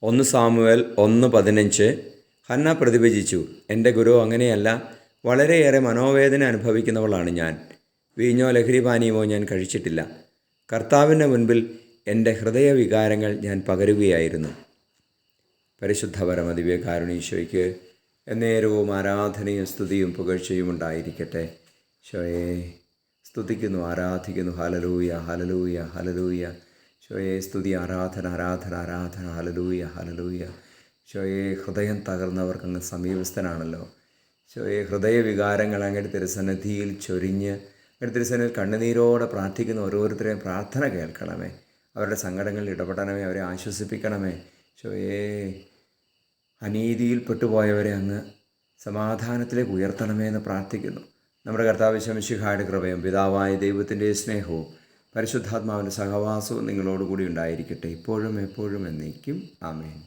1 Samuel 1:15. Hannah പ്രതിഭജിച്ചു, എൻ്റെ ഗുരു അങ്ങനെയല്ല, വളരെയേറെ മനോവേദന അനുഭവിക്കുന്നവളാണ് ഞാൻ. വീഞ്ഞോ ലഹരിപാനീയമോ ഞാൻ കഴിച്ചിട്ടില്ല. കർത്താവിൻ്റെ മുൻപിൽ എൻ്റെ ഹൃദയവികാരങ്ങൾ ഞാൻ പകരുകയായിരുന്നു. പരിശുദ്ധ പരമദിവ്യകാരുണീശോയ്ക്ക് എന്നേരവും ആരാധനയും സ്തുതിയും പുകഴ്ചയും ഉണ്ടായിരിക്കട്ടെ. ഈശോയെ സ്തുതിക്കുന്നു, ആരാധിക്കുന്നു. Hallelujah, hallelujah, hallelujah. ഈശോയെ സ്തുതി, ആരാധന, ആരാധന, ആരാധന. Hallelujah, hallelujah. ഈശോയെ ഹൃദയം തകർന്നവർക്ക് അങ്ങ് സമീപസ്ഥനാണല്ലോ. ഈശോയെ ഹൃദയവികാരങ്ങൾ അങ്ങയുടെ തിരുസന്നിധിയിൽ ചൊരിഞ്ഞ് അങ്ങയുടെ തിരുസന്നിധിയിൽ കണ്ണുനീരോടെ പ്രാർത്ഥിക്കുന്ന ഓരോരുത്തരെയും പ്രാർത്ഥന കേൾക്കണമേ. അവരുടെ സങ്കടങ്ങളിൽ ഇടപെടണമേ, അവരെ ആശ്വസിപ്പിക്കണമേ. ഈശോയെ അനീതിയിൽ പെട്ടുപോയവരെ അങ്ങ് സമാധാനത്തിലേക്ക് ഉയർത്തണമേ എന്ന് പ്രാർത്ഥിക്കുന്നു. നമ്മുടെ കർത്താവ് ഈശോ മിശിഹായുടെ കൃപയും പിതാവായ ദൈവത്തിൻ്റെ സ്നേഹവും പരിശുദ്ധാത്മാവിൻ്റെ സഹവാസവും നിങ്ങളോടുകൂടി ഉണ്ടായിരിക്കട്ടെ, ഇപ്പോഴും എപ്പോഴും എന്നേക്കും. ആമേൻ.